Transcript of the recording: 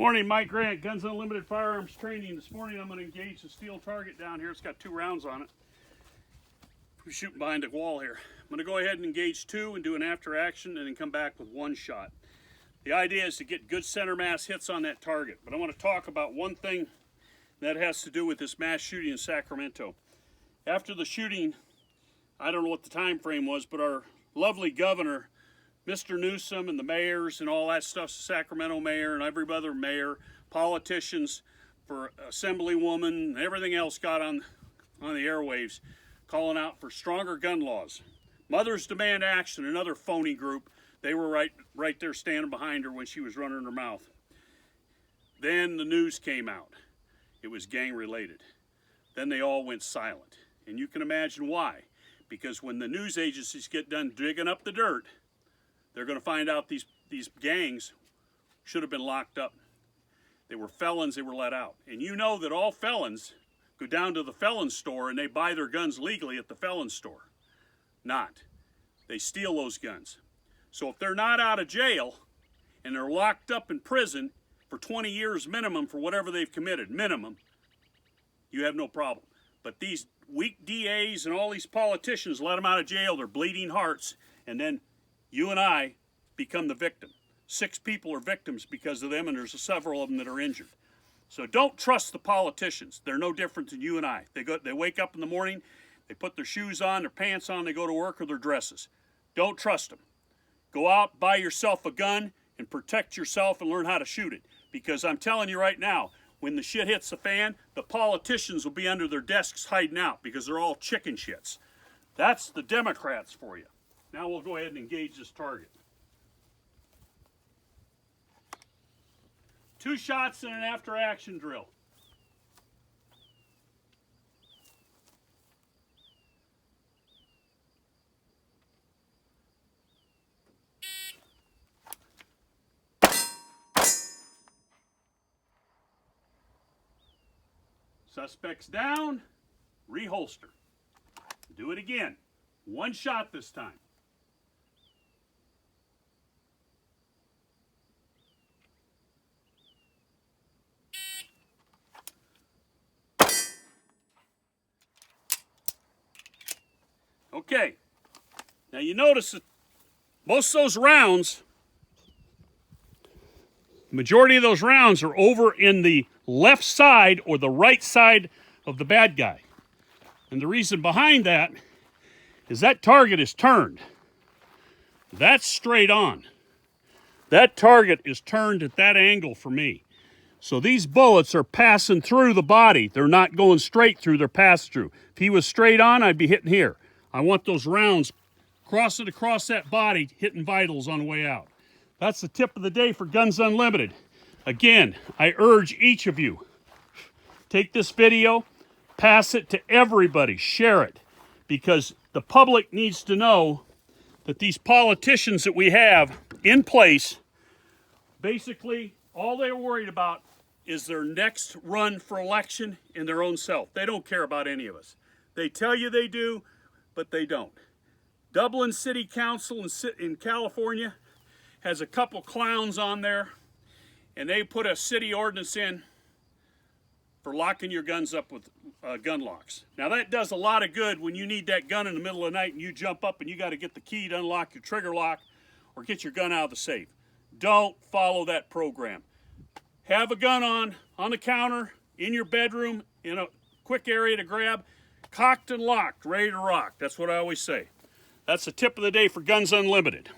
Morning, Mike Grant, Guns Unlimited Firearms Training. This morning I'm going to engage the steel target down here. It's got 2 rounds on it. We're shooting behind a wall here. I'm going to go ahead and engage 2 and do an after action and then come back with 1 shot. The idea is to get good center mass hits on that target. But I want to talk about one thing that has to do with this mass shooting in Sacramento. After the shooting, I don't know what the time frame was, but our lovely governor, Mr. Newsom, and the mayors and all that stuff, Sacramento mayor and every other mayor, politicians, for assemblywoman, and everything else got on the airwaves calling out for stronger gun laws. Mothers Demand Action, another phony group, they were right there standing behind her when she was running her mouth. Then the news came out. It was gang related. Then they all went silent. And you can imagine why. Because when the news agencies get done digging up the dirt, they're going to find out these gangs should have been locked up. They were felons, they were let out. And you know that all felons go down to the felon store and they buy their guns legally at the felon store. Not. They steal those guns. So if they're not out of jail and they're locked up in prison for 20 years minimum for whatever they've committed, minimum, you have no problem. But these weak DAs and all these politicians let them out of jail, they're bleeding hearts, and then you and I become the victim. 6 people are victims because of them, and there's several of them that are injured. So don't trust the politicians. They're no different than you and I. They wake up in the morning, they put their shoes on, their pants on, they go to work, or their dresses. Don't trust them. Go out, buy yourself a gun, and protect yourself and learn how to shoot it. Because I'm telling you right now, when the shit hits the fan, the politicians will be under their desks hiding out because they're all chicken shits. That's the Democrats for you. Now we'll go ahead and engage this target. 2 shots and an after action drill. Suspects down, reholster. Do it again. 1 shot this time. Okay, now you notice that most of those rounds, the majority of those rounds are over in the left side or the right side of the bad guy. And the reason behind that is that target is turned. That's straight on. That target is turned at that angle for me. So these bullets are passing through the body. They're not going straight through, they're passed through. If he was straight on, I'd be hitting here. I want those rounds crossing across that body, hitting vitals on the way out. That's the tip of the day for Guns Unlimited. Again, I urge each of you, take this video, pass it to everybody, share it, because the public needs to know that these politicians that we have in place, basically all they're worried about is their next run for election in their own self. They don't care about any of us. They tell you they do, but they don't. Dublin City Council in California has a couple clowns on there, and they put a city ordinance in for locking your guns up with gun locks. Now that does a lot of good when you need that gun in the middle of the night and you jump up and you got to get the key to unlock your trigger lock or get your gun out of the safe. Don't follow that program. Have a gun on the counter, in your bedroom, in a quick area to grab, cocked and locked, ready to rock. That's what I always say. That's the tip of the day for Guns Unlimited.